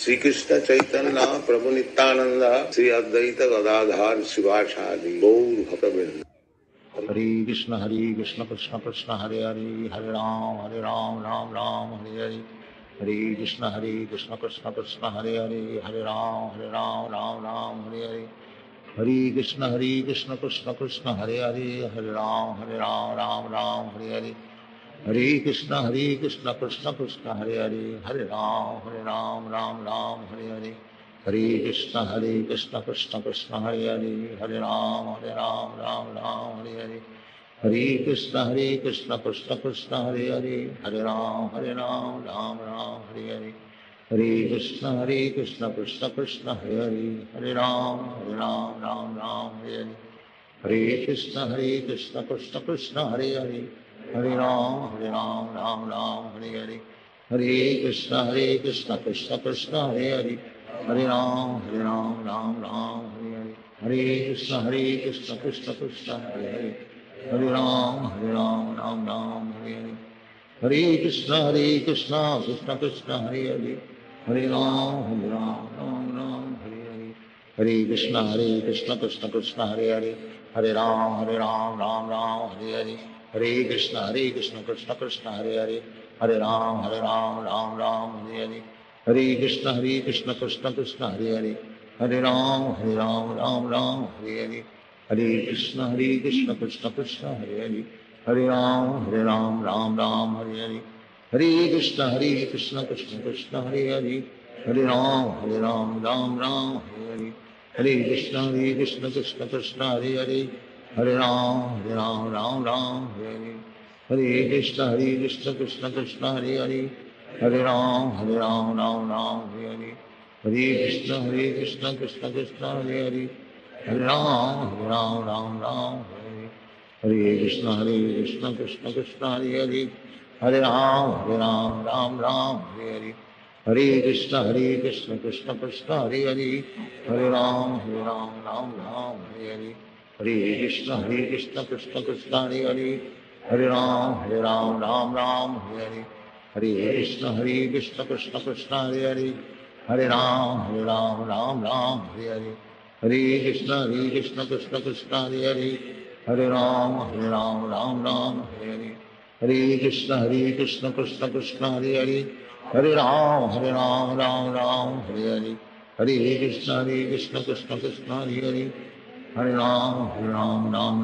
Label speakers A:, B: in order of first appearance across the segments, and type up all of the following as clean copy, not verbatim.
A: Shri Krishna Chaitanya Prabhu Nityanand Shri Advaita Gadadhar शिवासादि Gaur भक्तवृंद।
B: Hare Krishna Krishna Krishna Hare Hare, Hare Ram Ram Ram Hare Hare. Hare Krishna Krishna Krishna Hare Hare, Hare Ram Ram Ram Hare Hare. Hare Krishna Krishna Krishna Hare Hare, Hare Ram Ram Ram Hare Hare. Hare Krishna Krishna Krishna Hare Hare, Hare Ram Ram Hare Hare. Hare Krishna Krishna Krishna Hare Hare, Hare Ram Ram Ram Hare Hare. Hare Krishna Krishna Krishna Hare Hare, Hare Ram Ram Ram Hare Hare. Hare Krishna Krishna Krishna Hare Hare, Hare Ram Ram Ram Hare Hare. Hare Krishna Krishna Krishna Hare Hare, Hare Ram Ram Ram Hare Hare. Hare Krishna Krishna Krishna Hare Hare, Hare Ram Ram Hare Hare. Hare Krishna Krishna Krishna Hare Hare, Hare Ram Ram Hare Hare. Hare Krishna Krishna Krishna Hare Hare, Hare Ram Ram Hare Hare. Hare Krishna Krishna Krishna Hare Hare, Hare Ram Ram Hare Hare. Hare Krishna Krishna Krishna Hare Hare, Hare Ram Ram Hare Hare. Hare Krishna Krishna Krishna Hare Hare, Hare Ram Ram Hare Hare. Hare Krishna Krishna Krishna Hare Hare, Hare Ram Ram Hare Hare. Hare Krishna Krishna Krishna Hare Hare, Hare Ram Ram Hare Hare. Hare Krishna Krishna Krishna Hare Hare, Hare Ram Ram Hare Hare. Hare Krishna Krishna Krishna Hare Hare, Hare Ram Ram Hare Hare. Hare Krishna Krishna Krishna Hare Hare, Hare Ram Ram Hare Hare. Hare Krishna Krishna Krishna Hare Hare, Hare Ram Ram Hare Hare. Hare Krishna Krishna Krishna Hare Hare, Hare Ram Ram Hare Hare. Hare Krishna Krishna Krishna Hare Hare, Hare Ram Ram Hare Hare. Hare Krishna Krishna Krishna Hare Hare, Hare Ram Ram Hare Hare. Hare Krishna Krishna Krishna Hare Hare, Hare Ram Ram Hare Hare. Hare Krishna Krishna Krishna Hare Hare, Hare Ram Ram Hare Hare. Hare Krishna Krishna Krishna Hare Hare, Hare Ram Ram Hare Hare. Hare Krishna Krishna Krishna Hare Hare, Hare Ram Ram Hare Hare. Hare Krishna Krishna Krishna Hare Hare, Hare Ram Hare Hare.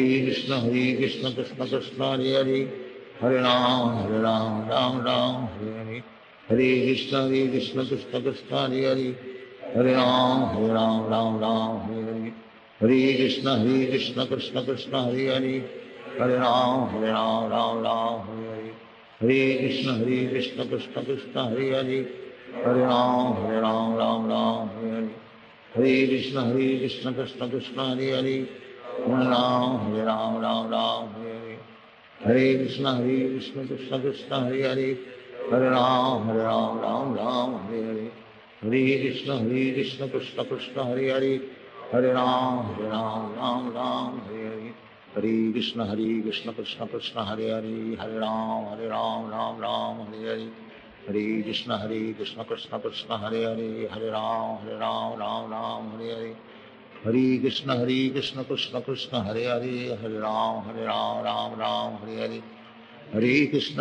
B: Hare Krishna Krishna Krishna Hare Hare, Hare Ram Hare Hare. Hare Krishna Krishna Krishna Hare Hare, Hare Ram Hare Hare. Hare Krishna Krishna Krishna Hare Hare, Hare Ram Hare Hare. Hare Krishna Krishna Krishna Hare Hare, Hare Ram Hare Hare. Hare Krishna Krishna Krishna Hare Hare, Hare Ram Hare Hare. Hare Krishna Krishna Krishna Hare Hare, Hare Ram Hare Hare. Hare Krishna Krishna Krishna Hare Hare, Hare Ram Hare Hare. Hare Krishna Krishna Krishna Hare Hare, Hare Ram Hare Hare. Hare Krishna Krishna Krishna Hare Hare, Hare Ram Hare Hare. Hare Krishna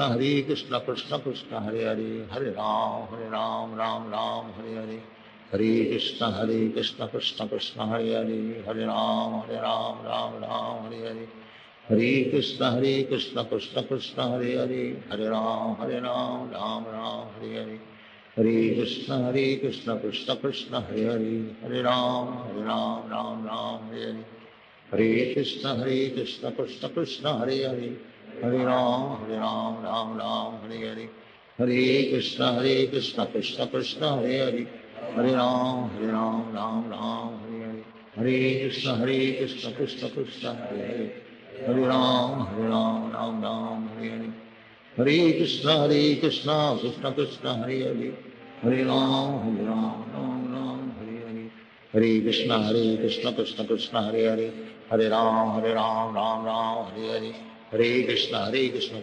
B: Krishna Krishna Hare Hare, Hare Ram Hare Hare. Hare Krishna Krishna Krishna Hare Hare, Hare Ram Hare Hare. Hare Krishna Krishna Krishna Hare Hare, Hare Ram Ram Hare Hare. Hare Krishna Krishna Krishna Hare Hare, Hare Ram Hare Hare. Hare Krishna Krishna Krishna Hare Hare, Hare Ram Hare Hare. Hare Krishna Krishna Krishna Hare Hare, Hare Ram Hare Hare. Hare Krishna Krishna Krishna Hare Hare, Hare Ram Hare Hare. Hare Krishna Krishna Krishna Hare Hare, Hare Ram Ram Hare Hare. Hare Krishna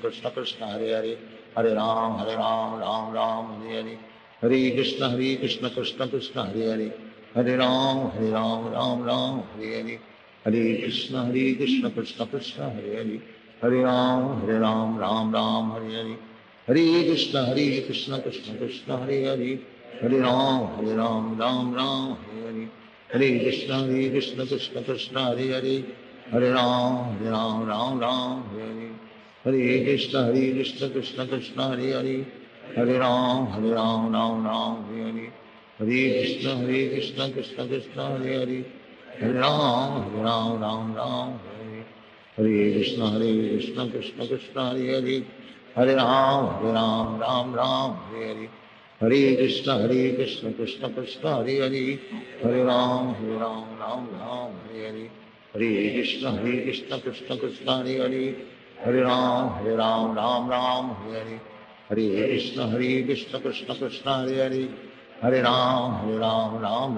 B: Krishna Krishna Hare Hare, Hare Ram Ram Hare Hare. Hare Krishna Krishna Krishna Hare Hare, Hare Ram Ram Ram Hare Hare, Hare Krishna Krishna Krishna Hare Hare, Hare Ram Ram Ram Hare Hare, Hare Krishna Krishna Krishna Hare Hare, Hare Ram Ram Ram Hare Hare, Hare Krishna Krishna Krishna Hare Hare, Hare Ram Ram Ram Hare Hare, Hare Krishna Krishna Krishna Hare Hare, Hare Ram Ram Ram Hare Hare, Hare Krishna Krishna Krishna Hare Hare, Hare Ram Ram Ram Hare Hare, Hare Krishna Krishna Krishna Hare Hare, Hare Ram Ram Hare Hare, Hare Krishna Krishna Krishna Hare Hare, Hare Ram Ram Hare Hare, Hare Krishna Krishna Krishna Hare Hare, Hare Ram Ram Hare Hare, Hare Krishna Krishna Krishna Hare Hare, Hare Ram Ram Hare Hare, Hare Krishna Krishna Krishna Hare Hare, Hare Ram Ram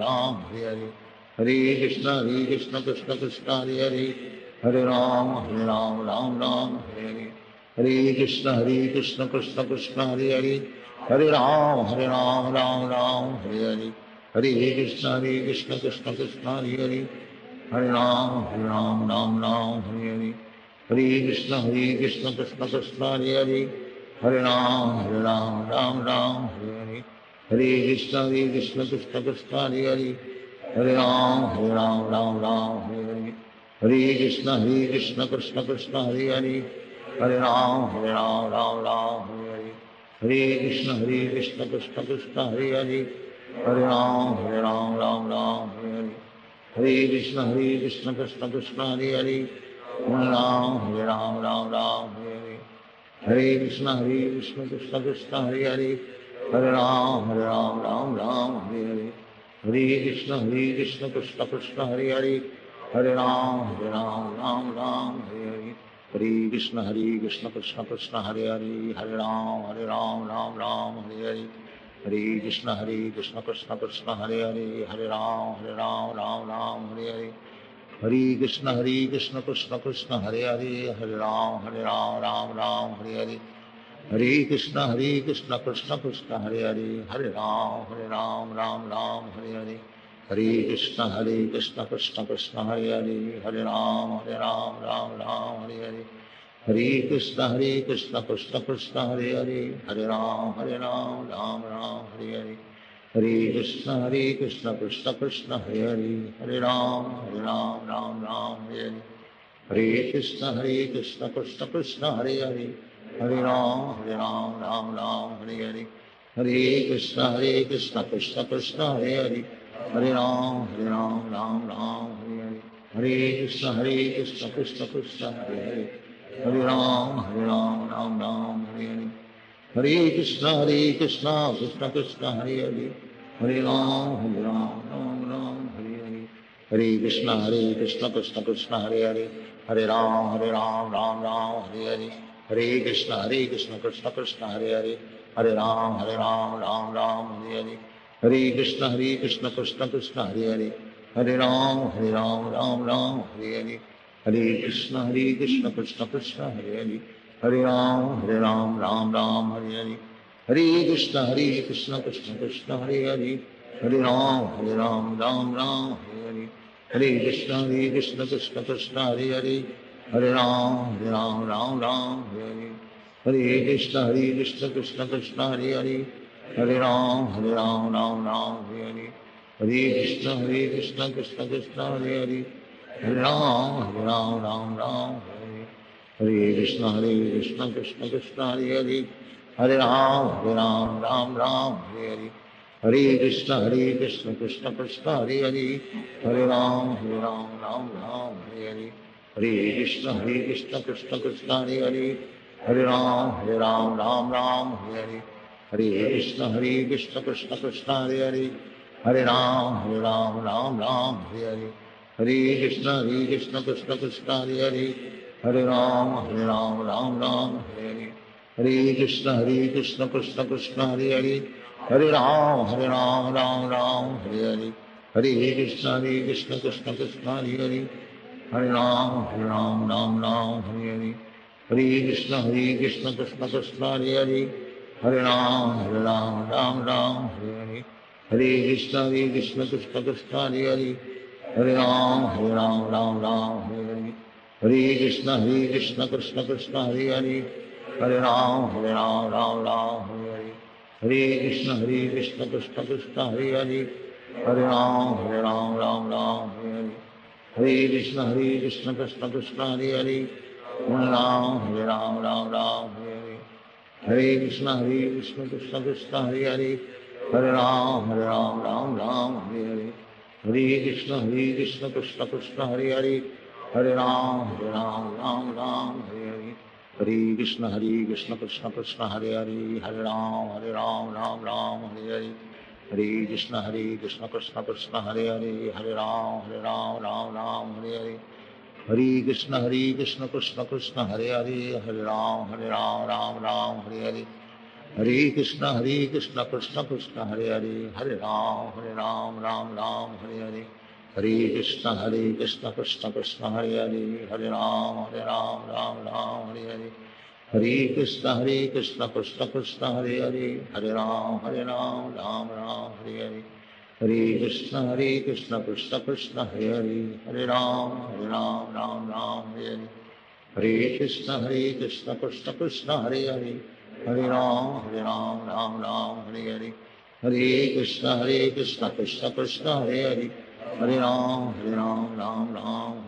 B: Hare Hare, Hare Krishna Krishna Krishna Hare Hare, Hare Ram Ram Hare Hare, Hare Krishna Krishna Krishna Hare Hare, Hare Ram Ram Hare Hare, Hare Krishna Krishna Krishna Hare Hare, Hare Ram Ram Hare Hare, Hare Krishna Krishna Krishna Hare Hare, Hare Ram Ram Hare Hare, Hare Krishna Krishna Krishna Hare Hare, Hare Ram Ram Hare Hare, Hare Krishna Krishna Krishna Hare Hare, Hare Ram Ram Hare Hare, Hare Krishna Krishna Krishna Hare Hare, Hare Ram Ram Hare Hare, Hare Krishna Krishna Krishna Hare Hare, Hare Ram Ram Hare Hare, Hare Krishna Krishna Krishna Hare Hare, Hare Ram Ram Hare Hare, Hare Krishna Krishna Krishna Hare Hare, Hare Ram Ram Hare Hare, Hare Krishna Krishna Krishna Hare Hare, Hare Ram Ram Hare Hare, Hare Krishna Krishna Krishna Hare Hare, Hare Ram Ram Hare Hare, Hare Krishna Krishna Krishna Hare Hare, Hare Ram Ram Hare Hare, Hare Krishna Krishna Krishna Hare Hare, Hare Ram Ram Hare Hare, Hare Krishna Krishna Krishna Hare Hare, Hare Ram Ram Hare Hare, Hare Krishna Krishna Krishna Hare Hare, Hare Ram Ram Hare Hare, Hare Krishna Krishna Krishna Hare Hare, Hare Ram Ram Hare Hare, Hare Krishna Krishna Krishna Hare Hare, Hare Ram Ram Hare Hare, Hare Krishna Krishna Krishna Hare Hare, Hare Ram Ram Hare Hare, Hare Krishna Krishna Krishna Hare Hare, Hare Ram Ram Hare Hare, Hare Krishna Krishna Krishna Hare Hare, Hare Ram Ram Hare Hare, Hare Krishna Krishna Krishna Hare Hare, Hare Ram Ram Hare Hare, Hare Krishna Krishna Krishna Hare Hare, Hare Ram Ram Hare Hare, Hare Krishna Krishna Krishna Hare Hare, Hare Ram Ram Hare Hare, Hare Krishna Krishna Krishna Hare Hare, Hare Ram Ram Hare Hare, Hare Krishna Krishna Krishna Hare Hare, Hare Ram Ram Hare Hare, Hare Krishna Krishna Krishna Hare Hare, Hare Ram Ram Hare Hare, Hare Krishna Krishna Krishna Hare Hare, Hare Ram Ram Hare Hare, Hare Krishna Krishna Krishna Hare Hare, Hare Ram Ram Hare Hare, Hare Krishna Krishna Krishna Hare Hare, Hare Ram Hare Hare, Hare Krishna Krishna Krishna Hare Hare, Hare Ram Hare Hare, Hare Krishna Krishna Krishna Hare Hare, Hare Ram Hare Hare, Hare Krishna Krishna Krishna Hare Hare, Hare Ram Hare Hare, Hare Krishna Krishna Krishna Hare Hare, Hare Ram Hare Hare, Hare Krishna Krishna Krishna Hare Hare, Hare Ram Hare Hare, Hare Krishna Krishna Krishna Hare Hare, Hare Ram, Ram Ram, Hare Hare. Hare Krishna, Krishna Krishna, Hare Hare. Hare Ram, Ram Ram, Hare Hare. Hare Krishna, Krishna Krishna, Hare Hare. Hare Ram, Ram Ram, Hare Hare. Hare Krishna, Krishna Krishna, Hare Hare. Hare Ram, Ram Ram, Hare Hare. Hare Krishna, Krishna Krishna, Hare Hare. Hare Ram, Ram Ram, Hare Hare. Hare Krishna, Krishna Krishna, Hare Hare. Hare Ram, Ram Ram, Hare Hare. Hare Krishna, Krishna Krishna, Hare Hare. Hare Ram, Ram Ram, Hare Hare. Hare Krishna, Krishna Krishna, Hare Hare. Hare Ram, Ram Ram, Hare Hare. Hare Krishna, Krishna Krishna, Hare Hare. Hare Ram, Ram Ram, Hare Hare. Hare Krishna, Krishna Krishna, Hare Hare. Hare Ram, Ram Ram, Hare Hare. Hare Krishna, Krishna Krishna, Hare Hare. Hare Ram, Ram Ram, Hare Hare. Hare Krishna, Krishna Krishna, Hare Hare. Hare Ram, Ram Ram, Hare Hare. Hare Krishna, Krishna Krishna, Hare Hare. Hare Ram, Ram Ram, Hare Hare. Hare Krishna, Krishna Krishna, Hare Hare. Hare Ram, Ram Ram, Hare Hare. Hare Krishna, Krishna Krishna, Hare Hare. Hare Ram, Ram Ram, Hare Hare. Hare Krishna, Krishna Krishna, Hare Hare. Hare Ram, Ram Ram,